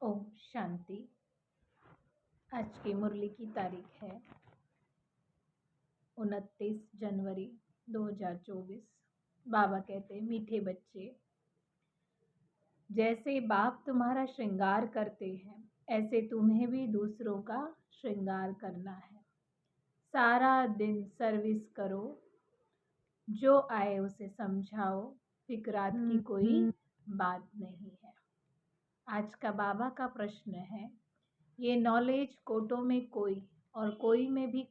ओम शांति। आज की मुरली की तारीख है 29 जनवरी 2024। बाबा कहते हैं, मीठे बच्चे, जैसे बाप तुम्हारा श्रृंगार करते हैं ऐसे तुम्हें भी दूसरों का श्रृंगार करना है। सारा दिन सर्विस करो, जो आए उसे समझाओ, फिक्रात की कोई बात नहीं है। आज का बाबा का प्रश्न है, ये नॉलेज कोटों में कोई और कोई में भी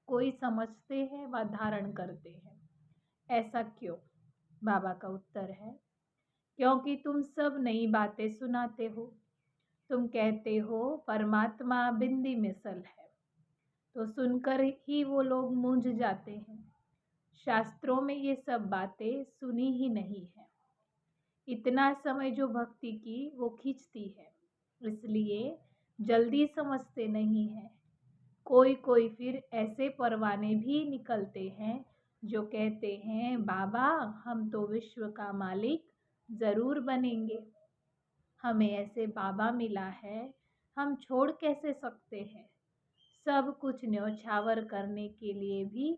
कोई समझते हैं व धारण करते हैं, ऐसा क्यों? बाबा का उत्तर है, क्योंकि तुम सब नई बातें सुनाते हो। तुम कहते हो परमात्मा बिंदी मिसल है, तो सुनकर ही वो लोग मूंझ जाते हैं। शास्त्रों में ये सब बातें सुनी ही नहीं है। इतना समय जो भक्ति की वो खींचती है, इसलिए जल्दी समझते नहीं है। कोई फिर ऐसे परवाने भी निकलते हैं जो कहते हैं, बाबा हम तो विश्व का मालिक जरूर बनेंगे। हमें ऐसे बाबा मिला है, हम छोड़ कैसे सकते हैं। सब कुछ न्यौछावर करने के लिए भी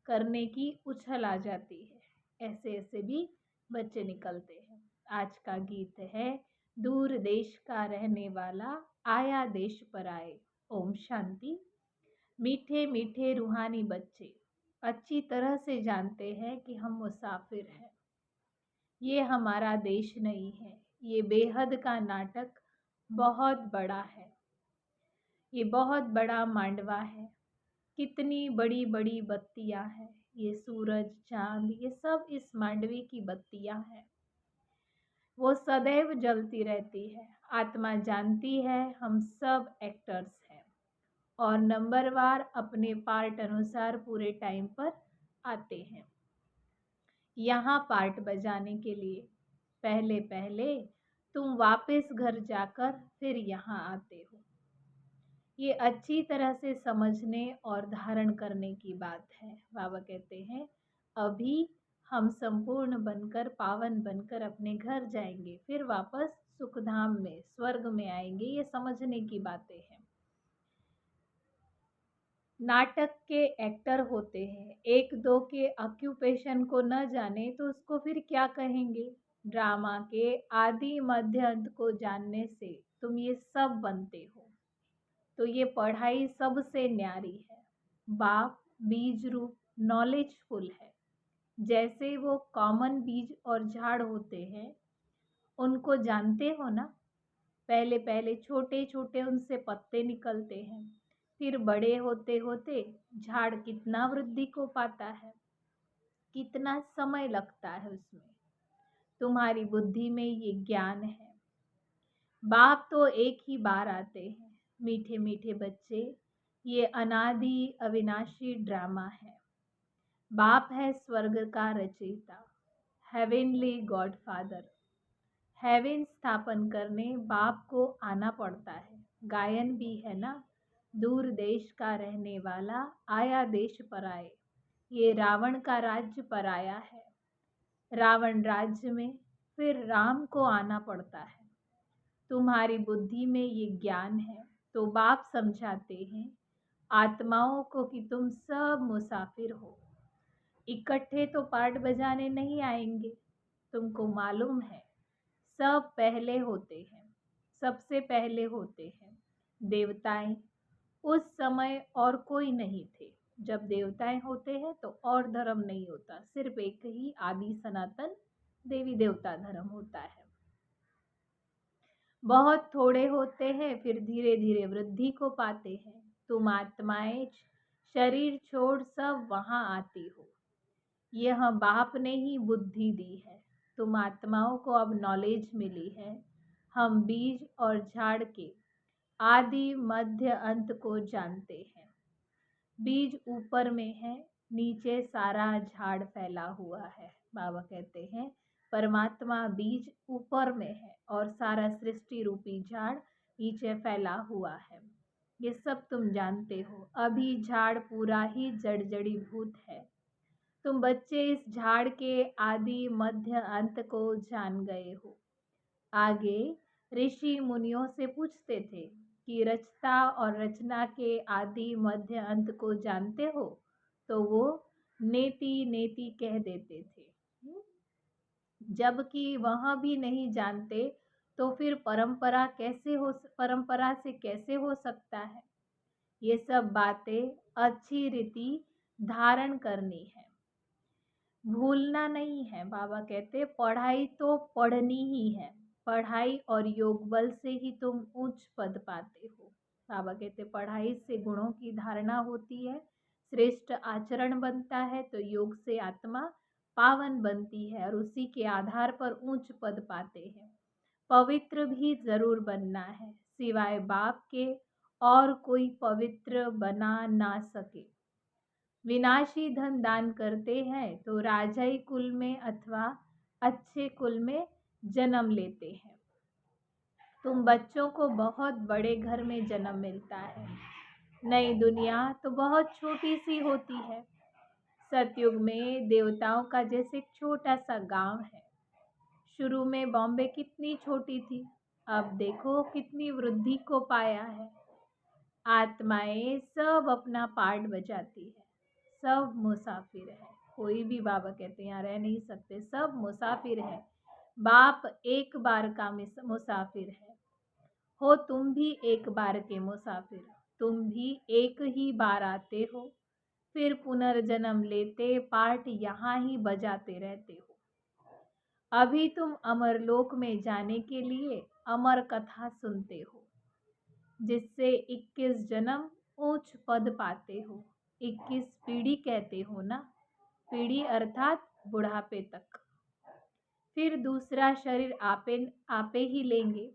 करने की उछल आ जाती है। ऐसे ऐसे भी बच्चे निकलते हैं। आज का गीत है, दूर देश का रहने वाला आया देश पर आए। ओम शांति। मीठे मीठे रूहानी बच्चे अच्छी तरह से जानते हैं कि हम मुसाफिर हैं। ये हमारा देश नहीं है। ये बेहद का नाटक बहुत बड़ा है। ये बहुत बड़ा मांडवा है। कितनी बड़ी बड़ी बत्तियां हैं। ये सूरज चांद ये सब इस मांडवे की बत्तियां हैं। वो सदैव जलती रहती है। आत्मा जानती है हम सब एक्टर्स हैं और नंबरवार अपने पार्ट अनुसार पूरे टाइम पर आते हैं यहाँ पार्ट बजाने के लिए। पहले पहले तुम वापस घर जाकर फिर यहाँ आते हो। ये अच्छी तरह से समझने और धारण करने की बात है। बाबा कहते हैं, अभी हम संपूर्ण बनकर पावन बनकर अपने घर जाएंगे, फिर वापस सुखधाम में स्वर्ग में आएंगे। ये समझने की बातें हैं। नाटक के एक्टर होते हैं, एक दो के ऑक्यूपेशन को न जाने तो उसको फिर क्या कहेंगे। ड्रामा के आदि मध्य अंत को जानने से तुम ये सब बनते हो, तो ये पढ़ाई सबसे न्यारी है। बाप बीज रूप नॉलेजफुल है। जैसे वो कॉमन बीज और झाड़ होते हैं, उनको जानते हो ना। पहले पहले छोटे छोटे उनसे पत्ते निकलते हैं, फिर बड़े होते होते झाड़ कितना वृद्धि को पाता है, कितना समय लगता है उसमें। तुम्हारी बुद्धि में ये ज्ञान है। बाप तो एक ही बार आते हैं। मीठे मीठे बच्चे, ये अनादि अविनाशी ड्रामा है। बाप है स्वर्ग का रचयिता, हेवेनली गॉड फादर। हेवन स्थापन करने बाप को आना पड़ता है। गायन भी है ना, दूर देश का रहने वाला आया देश पर आए। ये रावण का राज्य पर आया है। रावण राज्य में फिर राम को आना पड़ता है। तुम्हारी बुद्धि में ये ज्ञान है, तो बाप समझाते हैं आत्माओं को कि तुम सब मुसाफिर हो। इकट्ठे तो पार्ट बजाने नहीं आएंगे। तुमको मालूम है, सब पहले होते हैं, सबसे पहले होते हैं देवताएं। उस समय और कोई नहीं थे। जब देवताएं होते हैं तो और धर्म नहीं होता, सिर्फ एक ही आदि सनातन देवी देवता धर्म होता है। बहुत थोड़े होते हैं, फिर धीरे धीरे वृद्धि को पाते हैं। तुम आत्माएं शरीर छोड़ सब वहां आती हो। यह बाप ने ही बुद्धि दी है। तुम आत्माओं को अब नॉलेज मिली है। हम बीज और झाड़ के आदि मध्य अंत को जानते हैं। बीज ऊपर में है, नीचे सारा झाड़ फैला हुआ है। बाबा कहते हैं परमात्मा बीज ऊपर में है और सारा सृष्टि रूपी झाड़ नीचे फैला हुआ है। ये सब तुम जानते हो। अभी झाड़ पूरा ही जड़जड़ीभूत है। तुम बच्चे इस झाड़ के आदि मध्य अंत को जान गए हो। आगे ऋषि मुनियों से पूछते थे कि रचता और रचना के आदि मध्य अंत को जानते हो, तो वो नेति नेति कह देते थे। जबकि वह भी नहीं जानते, तो फिर परंपरा से कैसे हो सकता है। ये सब बातें अच्छी रीति धारण करनी है, भूलना नहीं है। बाबा कहते पढ़ाई तो पढ़नी ही है, पढ़ाई और योग बल से ही तुम उच्च पद पाते हो। बाबा कहते पढ़ाई से गुणों की धारणा होती है, श्रेष्ठ आचरण बनता है, तो योग से आत्मा पावन बनती है और उसी के आधार पर उच्च पद पाते हैं। पवित्र भी जरूर बनना है, सिवाय बाप के और कोई पवित्र बना ना सके। विनाशी धन दान करते हैं तो राजाई कुल में अथवा अच्छे कुल में जन्म लेते हैं। तुम बच्चों को बहुत बड़े घर में जन्म मिलता है, नई दुनिया तो बहुत छोटी सी होती है। सतयुग में देवताओं का जैसे एक छोटा सा गांव है। शुरू में बॉम्बे कितनी छोटी थी, अब देखो कितनी वृद्धि को पाया है। आत्माएं सब अपना पार्ट बजाती है, सब मुसाफिर है। कोई भी बाबा कहते हैं यहाँ रह नहीं सकते, सब मुसाफिर है। बाप एक बार का मुसाफिर है। हो तुम भी एक बार के मुसाफिर, तुम भी एक ही बार आते हो, फिर पुनर्जन्म लेते पार्ट यहाँ ही बजाते रहते हो। अभी तुम अमरलोक में जाने के लिए अमर कथा सुनते हो, जिससे 21 जन्म उच्च पद पाते हो। 21 पीढ़ी कहते हो ना, पीढ़ी अर्थात बुढ़ापे तक। फिर दूसरा शरीर आपे ही लेंगे।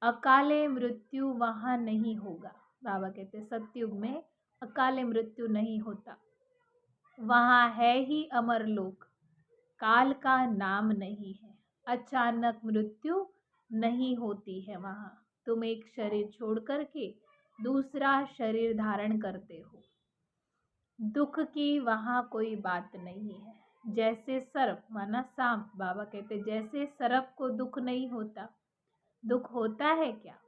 अकाले मृत्यु वहां नहीं होगा। बाबा कहते सतयुग में अकाले मृत्यु नहीं होता, वहां है ही अमरलोक। काल का नाम नहीं है, अचानक मृत्यु नहीं होती है वहां। तुम एक शरीर छोड़ करके दूसरा शरीर धारण करते हो। दुख की वहां कोई बात नहीं है। जैसे सर्प माना सांप, बाबा कहते जैसे सर्प को दुख नहीं होता, दुख होता है क्या,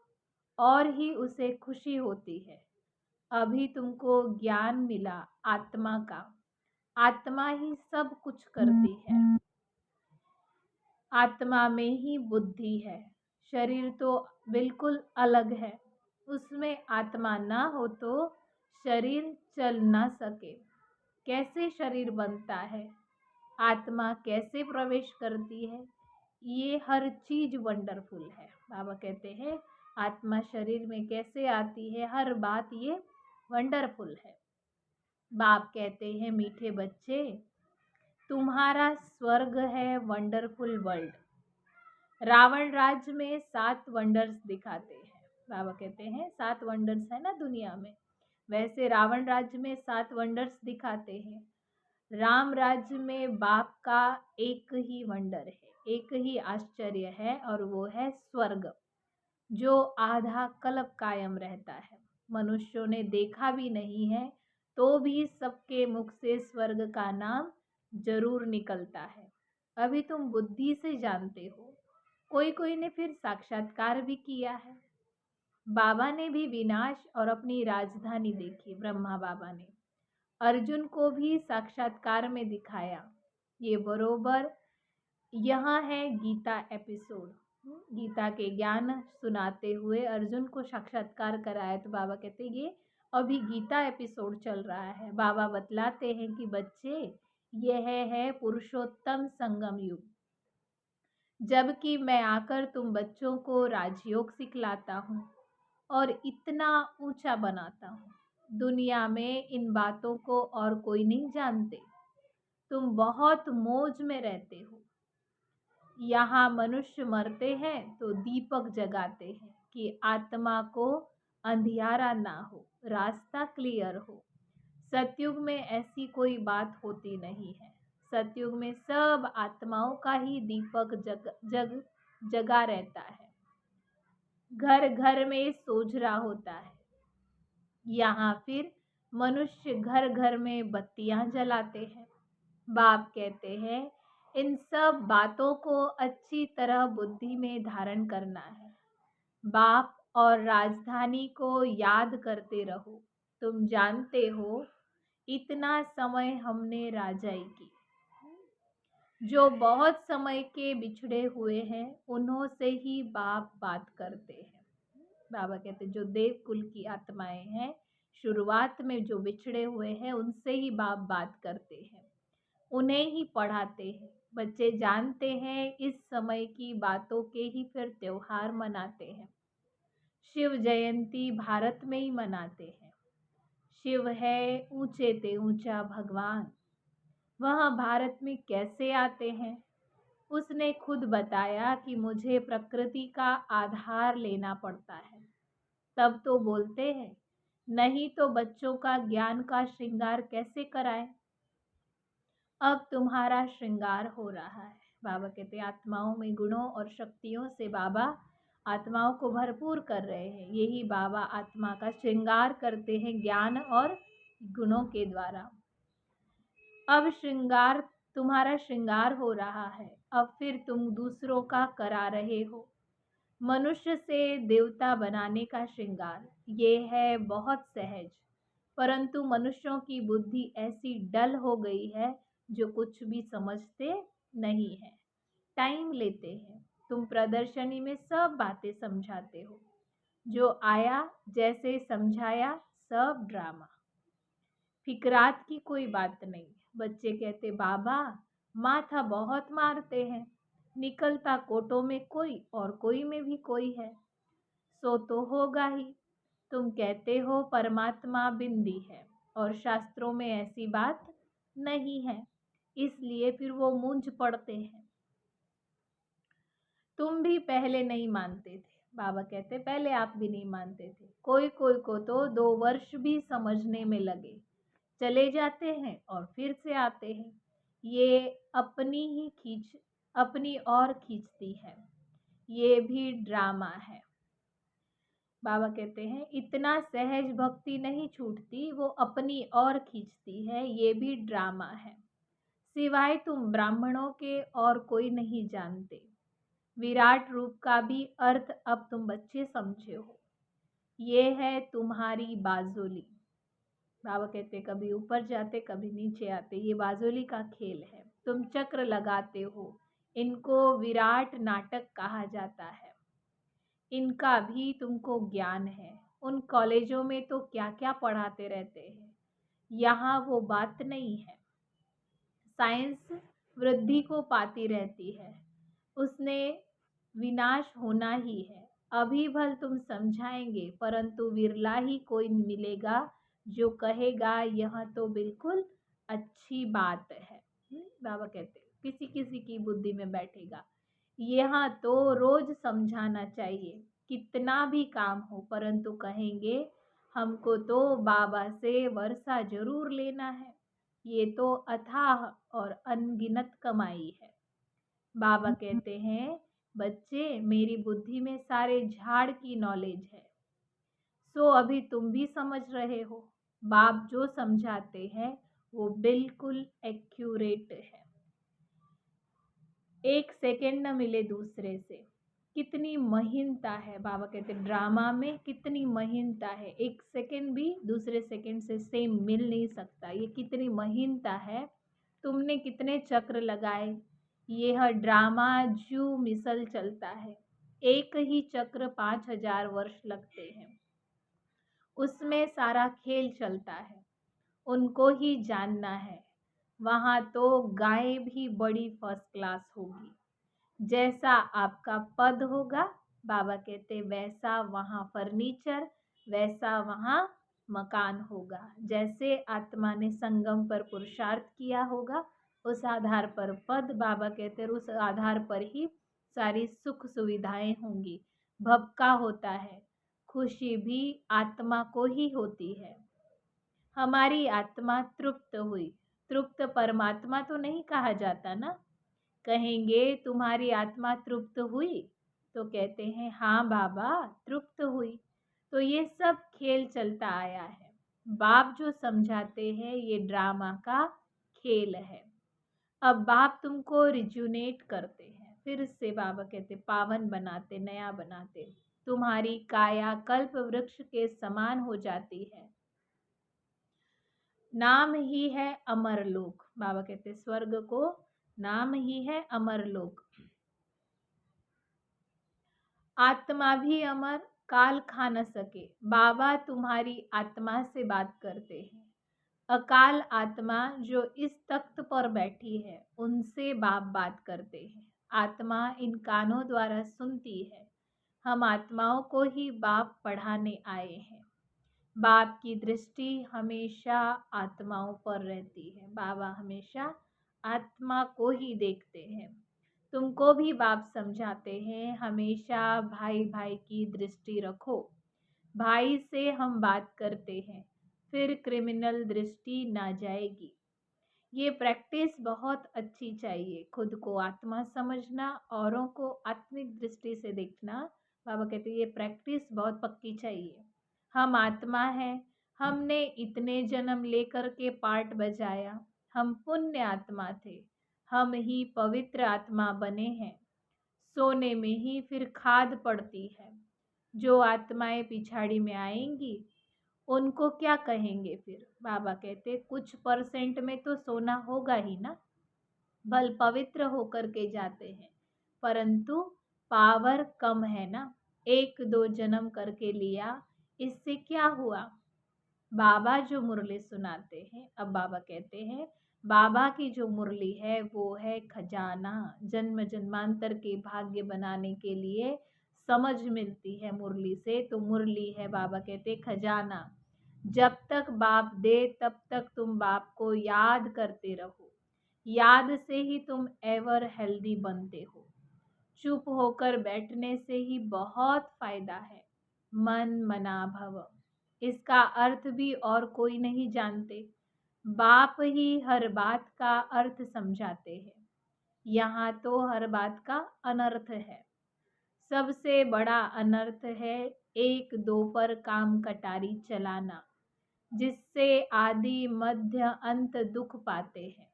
और ही उसे खुशी होती है। अभी तुमको ज्ञान मिला आत्मा का, आत्मा ही सब कुछ करती है। आत्मा में ही बुद्धि है, शरीर तो बिल्कुल अलग है। उसमें आत्मा ना हो तो शरीर चल ना सके। कैसे शरीर बनता है, आत्मा कैसे प्रवेश करती है, ये हर चीज वंडरफुल है। बाबा कहते हैं आत्मा शरीर में कैसे आती है, हर बात ये वंडरफुल है। बाप कहते हैं मीठे बच्चे, तुम्हारा स्वर्ग है वंडरफुल वर्ल्ड। रावण राज्य में 7 वंडर्स दिखाते हैं। बाबा कहते हैं 7 वंडर्स है ना दुनिया में, वैसे रावण राज्य में 7 वंडर्स दिखाते हैं। राम राज्य में बाप का एक ही वंडर है, एक ही आश्चर्य है, और वो है स्वर्ग, जो आधा कल्प कायम रहता है। मनुष्यों ने देखा भी नहीं है, तो भी सबके मुख से स्वर्ग का नाम जरूर निकलता है। अभी तुम बुद्धि से जानते हो, कोई कोई ने फिर साक्षात्कार भी किया है। बाबा ने भी विनाश और अपनी राजधानी देखी। ब्रह्मा बाबा ने अर्जुन को भी साक्षात्कार में दिखाया। ये बरोबर यहाँ है गीता एपिसोड। गीता के ज्ञान सुनाते हुए अर्जुन को साक्षात्कार कराया, तो बाबा कहते ये अभी गीता एपिसोड चल रहा है। बाबा बतलाते हैं कि बच्चे यह है पुरुषोत्तम संगम युग, जबकि मैं आकर तुम बच्चों को राजयोग सिखलाता हूँ और इतना ऊंचा बनाता हूँ। दुनिया में इन बातों को और कोई नहीं जानते। तुम बहुत मौज में रहते हो। यहाँ मनुष्य मरते हैं तो दीपक जगाते हैं कि आत्मा को अंधियारा ना हो, रास्ता क्लियर हो। सतयुग में ऐसी कोई बात होती नहीं है। सतयुग में सब आत्माओं का ही दीपक जगा रहता है। घर घर में सोझरा होता है। यहाँ फिर मनुष्य घर घर में बत्तियां जलाते हैं। बाप कहते हैं इन सब बातों को अच्छी तरह बुद्धि में धारण करना है। बाप और राजधानी को याद करते रहो। तुम जानते हो इतना समय हमने राजाई की। जो बहुत समय के बिछड़े हुए हैं उन्हों से ही बाप बात करते हैं। बाबा कहते हैं जो देव कुल की आत्माएं हैं, शुरुआत में जो बिछड़े हुए हैं उनसे ही बाप बात करते हैं, उन्हें ही पढ़ाते हैं। बच्चे जानते हैं इस समय की बातों के ही फिर त्योहार मनाते हैं। शिव जयंती भारत में ही मनाते हैं। शिव है ऊंचे ते ऊंचा भगवान, वह भारत में कैसे आते हैं? उसने खुद बताया कि मुझे प्रकृति का आधार लेना पड़ता है, तब तो बोलते हैं, नहीं तो बच्चों का ज्ञान का श्रृंगार कैसे कराएं? अब तुम्हारा श्रृंगार हो रहा है। बाबा कहते आत्माओं में गुणों और शक्तियों से बाबा आत्माओं को भरपूर कर रहे हैं। यही बाबा आत्मा का श्रृंगार करते हैं ज्ञान और गुणों के द्वारा। अब श्रृंगार तुम्हारा श्रृंगार हो रहा है, अब फिर तुम दूसरों का करा रहे हो। मनुष्य से देवता बनाने का श्रृंगार ये है बहुत सहज, परंतु मनुष्यों की बुद्धि ऐसी डल हो गई है जो कुछ भी समझते नहीं है, टाइम लेते हैं। तुम प्रदर्शनी में सब बातें समझाते हो, जो आया जैसे समझाया सब ड्रामा, फिकरात की कोई बात नहीं। बच्चे कहते बाबा माथा बहुत मारते हैं, निकलता कोटों में कोई और कोई में भी कोई है, सो तो होगा ही। तुम कहते हो परमात्मा बिंदी है और शास्त्रों में ऐसी बात नहीं है, इसलिए फिर वो मूंझ पड़ते हैं। तुम भी पहले नहीं मानते थे। बाबा कहते पहले आप भी नहीं मानते थे। कोई कोई को तो 2 वर्ष भी समझने में लगे, चले जाते हैं और फिर से आते हैं। ये अपनी और खींचती है, ये भी ड्रामा है। बाबा कहते हैं इतना सहज भक्ति नहीं छूटती, वो अपनी और खींचती है, ये भी ड्रामा है। सिवाय तुम ब्राह्मणों के और कोई नहीं जानते। विराट रूप का भी अर्थ अब तुम बच्चे समझे हो। ये है तुम्हारी बाजोली। बाबा कहते कभी ऊपर जाते कभी नीचे आते, ये बाजोली का खेल है। तुम चक्र लगाते हो, इनको विराट नाटक कहा जाता है। इनका भी तुमको ज्ञान है। उन कॉलेजों में तो क्या क्या पढ़ाते रहते हैं, यहाँ वो बात नहीं है। साइंस वृद्धि को पाती रहती है, उसने विनाश होना ही है। अभी भल तुम समझाएंगे, परंतु विरला ही कोई मिलेगा जो कहेगा यह तो बिल्कुल अच्छी बात है। बाबा कहते किसी किसी की बुद्धि में बैठेगा, यहाँ तो रोज समझाना चाहिए, कितना भी काम हो, परंतु कहेंगे हमको तो बाबा से वर्षा जरूर लेना है, ये तो अथाह और अनगिनत कमाई है। बाबा कहते हैं बच्चे मेरी बुद्धि में सारे झाड़ की नॉलेज है, सो अभी तुम भी समझ रहे हो। बाप जो समझाते हैं वो बिल्कुल एक्यूरेट है, एक सेकेंड न मिले दूसरे से। कितनी महीनता है, बाबा कहते ड्रामा में कितनी महीनता है, एक सेकेंड भी दूसरे सेकेंड से सेम मिल नहीं सकता, ये कितनी महीनता है। तुमने कितने चक्र लगाए, यह ड्रामा जू मिसल चलता है। एक ही चक्र 5000 वर्ष लगते हैं, उसमें सारा खेल चलता है, उनको ही जानना है। वहाँ तो गाय भी बड़ी फर्स्ट क्लास होगी, जैसा आपका पद होगा बाबा कहते वैसा वहाँ फर्नीचर, वैसा वहाँ मकान होगा। जैसे आत्मा ने संगम पर पुरुषार्थ किया होगा, उस आधार पर पद, बाबा कहते उस आधार पर ही सारी सुख सुविधाएं होंगी। भपका होता है, खुशी भी आत्मा को ही होती है। हमारी आत्मा तृप्त हुई, तृप्त परमात्मा तो नहीं कहा जाता ना। कहेंगे तुम्हारी आत्मा तृप्त हुई, तो कहते हैं हाँ बाबा तृप्त हुई। तो ये सब खेल चलता आया है, बाप जो समझाते हैं ये ड्रामा का खेल है। अब बाप तुमको रिजुनेट करते हैं, फिर से बाबा कहते पावन बनाते, नया बनाते। तुम्हारी काया कल्प वृक्ष के समान हो जाती है। नाम ही है अमरलोक। बाबा कहते स्वर्ग को नाम ही है अमरलोक। आत्मा भी अमर, काल खा न सके। बाबा तुम्हारी आत्मा से बात करते हैं। अकाल आत्मा जो इस तख्त पर बैठी है, उनसे बाप बात करते हैं। आत्मा इन कानों द्वारा सुनती है। हम आत्माओं को ही बाप पढ़ाने आए हैं। बाप की दृष्टि हमेशा आत्माओं पर रहती है। बाबा हमेशा आत्मा को ही देखते हैं। तुमको भी बाप समझाते हैं, हमेशा भाई भाई की दृष्टि रखो। भाई से हम बात करते हैं, फिर क्रिमिनल दृष्टि ना जाएगी। ये प्रैक्टिस बहुत अच्छी चाहिए। खुद को आत्मा समझना, औरों को आत्मिक दृष्टि से देखना। बाबा कहते हैं ये प्रैक्टिस बहुत पक्की चाहिए। हम आत्मा हैं, हमने इतने जन्म लेकर के पार्ट बजाया। हम पुण्य आत्मा थे, हम ही पवित्र आत्मा बने हैं। सोने में ही फिर खाद पड़ती है। जो आत्माएं पिछाड़ी में आएंगी उनको क्या कहेंगे फिर? बाबा कहते कुछ परसेंट में तो सोना होगा ही ना। बल पवित्र होकर के जाते हैं, परंतु पावर कम है ना। 1-2 जन्म करके लिया, इससे क्या हुआ? बाबा जो मुरली सुनाते हैं, अब बाबा कहते हैं बाबा की जो मुरली है वो है खजाना। जन्म जन्मांतर के भाग्य बनाने के लिए समझ मिलती है मुरली से, तो मुरली है बाबा कहते खजाना। जब तक बाप दे तब तक तुम बाप को याद करते रहो। याद से ही तुम एवर हेल्दी बनते हो। चुप होकर बैठने से ही बहुत फायदा है। मन मना भव, इसका अर्थ भी और कोई नहीं जानते। बाप ही हर बात का अर्थ समझाते हैं। यहाँ तो हर बात का अनर्थ है। सबसे बड़ा अनर्थ है 1-2 पर काम कटारी चलाना, जिससे आदि मध्य अंत दुख पाते हैं।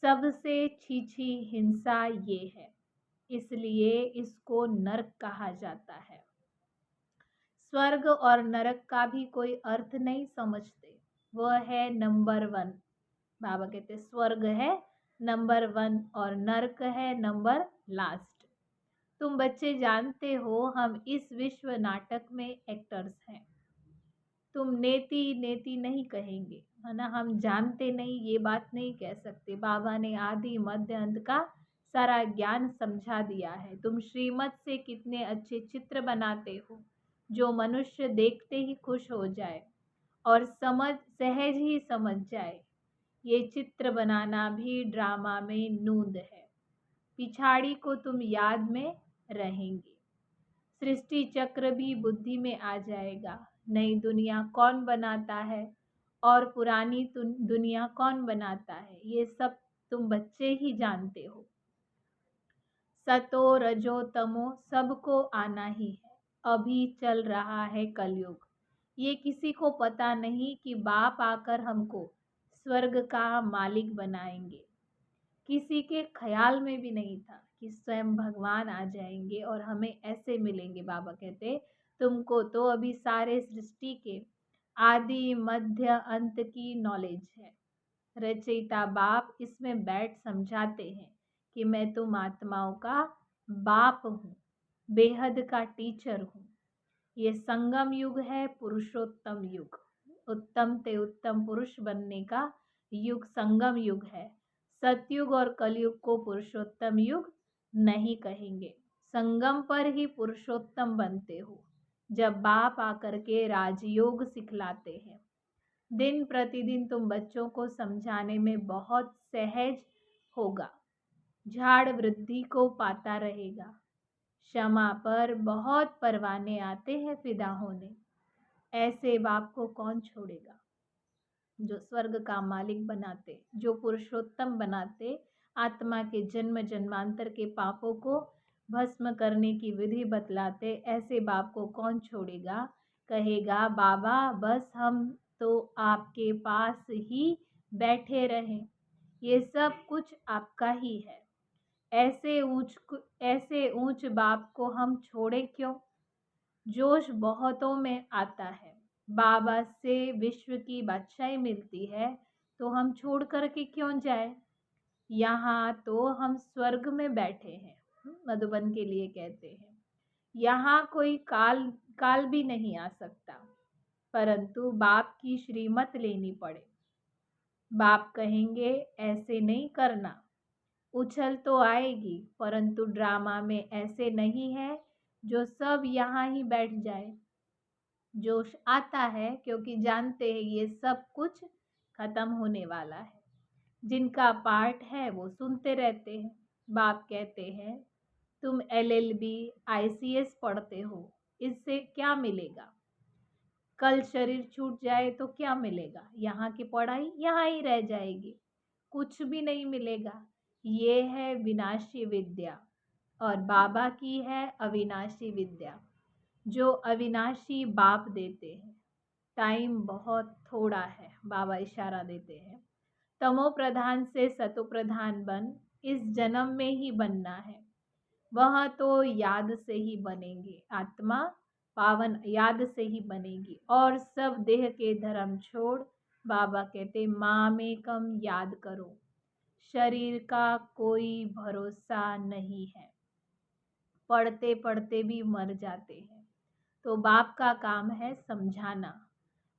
सबसे छीछी हिंसा ये है, इसलिए इसको नरक कहा जाता है। स्वर्ग और नरक का भी कोई अर्थ नहीं समझते। वह है नंबर 1। बाबा कहते स्वर्ग है नंबर 1 और नरक है नंबर लास्ट। तुम बच्चे जानते हो हम इस विश्व नाटक में एक्टर्स हैं। तुम नेति नेति नहीं कहेंगे, है ना। हम जानते नहीं ये बात नहीं कह सकते। बाबा ने आदि मध्य अंत का सारा ज्ञान समझा दिया है। तुम श्रीमत से कितने अच्छे चित्र बनाते हो, जो मनुष्य देखते ही खुश हो जाए और सहज ही समझ जाए। ये चित्र बनाना भी ड्रामा में नूंद है। पिछाड़ी को तुम याद में रहेंगे। सृष्टि चक्र भी बुद्धि में आ जाएगा। नई दुनिया कौन बनाता है और पुरानी दुनिया कौन बनाता है, ये सब तुम बच्चे ही जानते हो। सतो रजो तमो सबको आना ही है। अभी चल रहा है कलयुग। ये किसी को पता नहीं कि बाप आकर हमको स्वर्ग का मालिक बनाएंगे। किसी के ख्याल में भी नहीं था कि स्वयं भगवान आ जाएंगे और हमें ऐसे मिलेंगे। बाबा कहते तुमको तो अभी सारे सृष्टि के आदि मध्य अंत की नॉलेज है। रचयिता बाप इसमें बैठ समझाते हैं कि मैं तुम आत्माओं का बाप हूँ, बेहद का टीचर हूँ। ये संगम युग है, पुरुषोत्तम युग। उत्तम ते उत्तम पुरुष बनने का युग संगम युग है। सतयुग और कलयुग को पुरुषोत्तम युग नहीं कहेंगे। संगम पर ही पुरुषोत्तम बनते हो, जब बाप आकर के राजयोग सिखलाते हैं। दिन प्रतिदिन तुम बच्चों को समझाने में बहुत सहज होगा। झाड़ वृद्धि को पाता रहेगा। क्षमा पर बहुत परवाने आते हैं फिदा होने। ऐसे बाप को कौन छोड़ेगा, जो स्वर्ग का मालिक बनाते, जो पुरुषोत्तम बनाते, आत्मा के जन्म जन्मांतर के पापों को भस्म करने की विधि बतलाते। ऐसे बाप को कौन छोड़ेगा। कहेगा बाबा बस हम तो आपके पास ही बैठे रहें, ये सब कुछ आपका ही है। ऐसे ऊंच बाप को हम छोड़े क्यों? जोश बहुतों में आता है। बाबा से विश्व की बादशाही मिलती है तो हम छोड़ कर के क्यों जाए? यहाँ तो हम स्वर्ग में बैठे हैं। मधुबन के लिए कहते हैं, यहाँ कोई काल काल भी नहीं आ सकता, परंतु बाप की श्रीमत लेनी पड़े। बाप कहेंगे ऐसे नहीं करना। उछल तो आएगी, परंतु ड्रामा में ऐसे नहीं है जो सब यहाँ ही बैठ जाए। जोश आता है क्योंकि जानते हैं ये सब कुछ खत्म होने वाला है। जिनका पार्ट है वो सुनते रहते हैं। बाप कहते हैं, तुम LLB ICS पढ़ते हो, इससे क्या मिलेगा? कल शरीर छूट जाए तो क्या मिलेगा? यहाँ की पढ़ाई यहाँ ही रह जाएगी, कुछ भी नहीं मिलेगा। ये है विनाशी विद्या और बाबा की है अविनाशी विद्या, जो अविनाशी बाप देते हैं। टाइम बहुत थोड़ा है। बाबा इशारा देते हैं, तमो प्रधान से सतो प्रधान बन, इस जन्म में ही बनना है। वह तो याद से ही बनेंगे, आत्मा पावन याद से ही बनेगी। और सब देह के धर्म छोड़, बाबा कहते माँ में कम याद करो। शरीर का कोई भरोसा नहीं है, पढ़ते पढ़ते भी मर जाते हैं। तो बाप का काम है समझाना,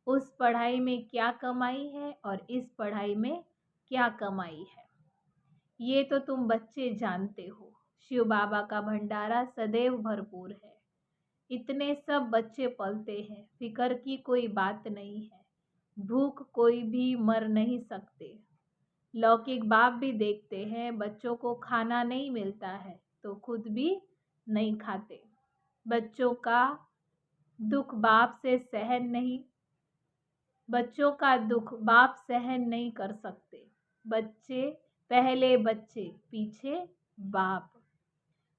उस पढ़ाई में क्या कमाई है और इस पढ़ाई में क्या कमाई है, ये तो तुम बच्चे जानते हो। शिव बाबा का भंडारा सदैव भरपूर है। इतने सब बच्चे पलते हैं, फिकर की कोई बात नहीं है। भूख कोई भी मर नहीं सकते। लौकिक बाप भी देखते हैं, बच्चों को खाना नहीं मिलता है तो खुद भी नहीं खाते। बच्चों का दुख बाप से सहन नहीं बच्चों का दुख बाप सहन नहीं कर सकते। बच्चे पहले, बच्चे पीछे बाप।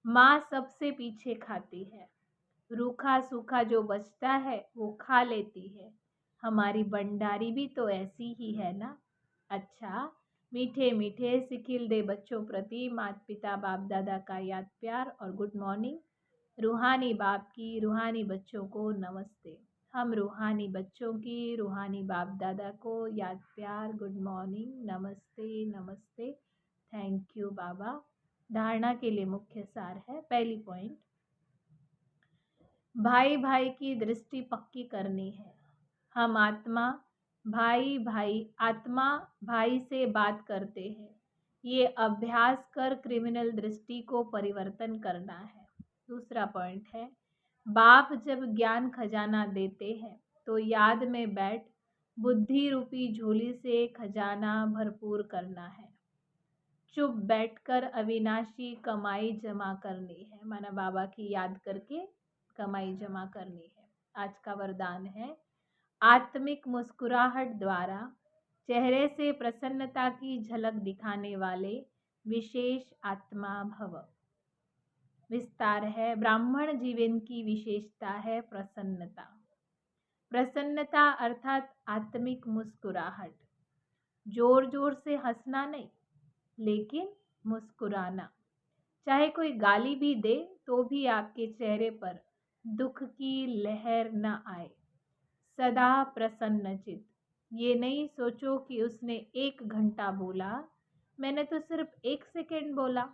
माँ सबसे पीछे खाती है, रूखा सूखा जो बचता है वो खा लेती है। हमारी भंडारी भी तो ऐसी ही है ना। अच्छा, मीठे मीठे सिखिल दे बच्चों प्रति माता पिता बाप दादा का याद प्यार और गुड मॉर्निंग। रूहानी बाप की रूहानी बच्चों को नमस्ते। हम रूहानी बच्चों की रूहानी बाप दादा को याद प्यार, गुड मॉर्निंग, नमस्ते नमस्ते, थैंक यू बाबा। धारणा के लिए मुख्य सार है। पहली पॉइंट, भाई भाई की दृष्टि पक्की करनी है। हम आत्मा भाई से बात करते हैं। ये अभ्यास कर क्रिमिनल दृष्टि को परिवर्तन करना है। दूसरा पॉइंट है, बाप जब ज्ञान खजाना देते हैं तो याद में बैठ बुद्धि रूपी झोली से खजाना भरपूर करना है। चुप बैठकर अविनाशी कमाई जमा करनी है। माना बाबा की याद करके कमाई जमा करनी है। आज का वरदान है, आत्मिक मुस्कुराहट द्वारा चेहरे से प्रसन्नता की झलक दिखाने वाले विशेष आत्मा भव। विस्तार है, ब्राह्मण जीवन की विशेषता है प्रसन्नता। प्रसन्नता अर्थात आत्मिक मुस्कुराहट। जोर जोर से हंसना नहीं, लेकिन मुस्कुराना। चाहे कोई गाली भी दे तो भी आपके चेहरे पर दुख की लहर न आए। सदा प्रसन्नचित। ये नहीं सोचो कि उसने 1 घंटा बोला, मैंने तो सिर्फ 1 सेकंड बोला।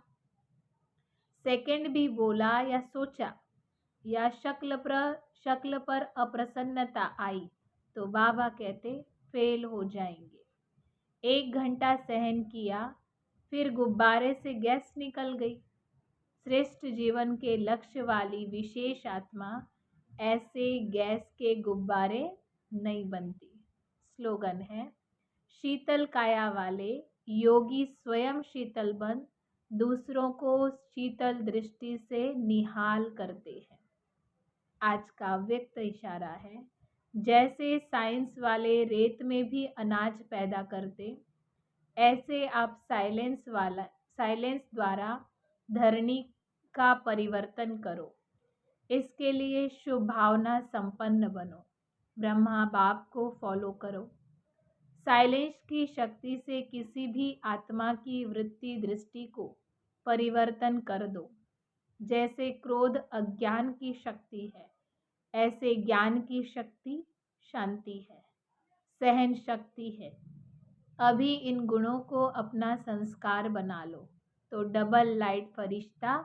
सेकंड भी बोला या सोचा या शक्ल पर अप्रसन्नता आई तो बाबा कहते फेल हो जाएंगे। 1 घंटा सहन किया, फिर गुब्बारे से गैस निकल गई। श्रेष्ठ जीवन के लक्ष्य वाली विशेष आत्मा ऐसे गैस के गुब्बारे नहीं बनती। स्लोगन है, शीतल काया वाले योगी स्वयं शीतल बन दूसरों को शीतल दृष्टि से निहाल करते हैं। आज का व्यक्त इशारा है, जैसे साइंस वाले रेत में भी अनाज पैदा करते, ऐसे आप साइलेंस द्वारा धरणी का परिवर्तन करो। इसके लिए शुभ भावना संपन्न बनो। ब्रह्मा बाप को फॉलो करो। साइलेंस की शक्ति से किसी भी आत्मा की वृत्ति दृष्टि को परिवर्तन कर दो। जैसे क्रोध अज्ञान की शक्ति है, ऐसे ज्ञान की शक्ति शांति है, सहन शक्ति है। अभी इन गुणों को अपना संस्कार बना लो तो डबल लाइट फरिश्ता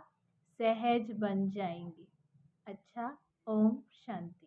सहज बन जाएंगे। अच्छा, ओम शांति।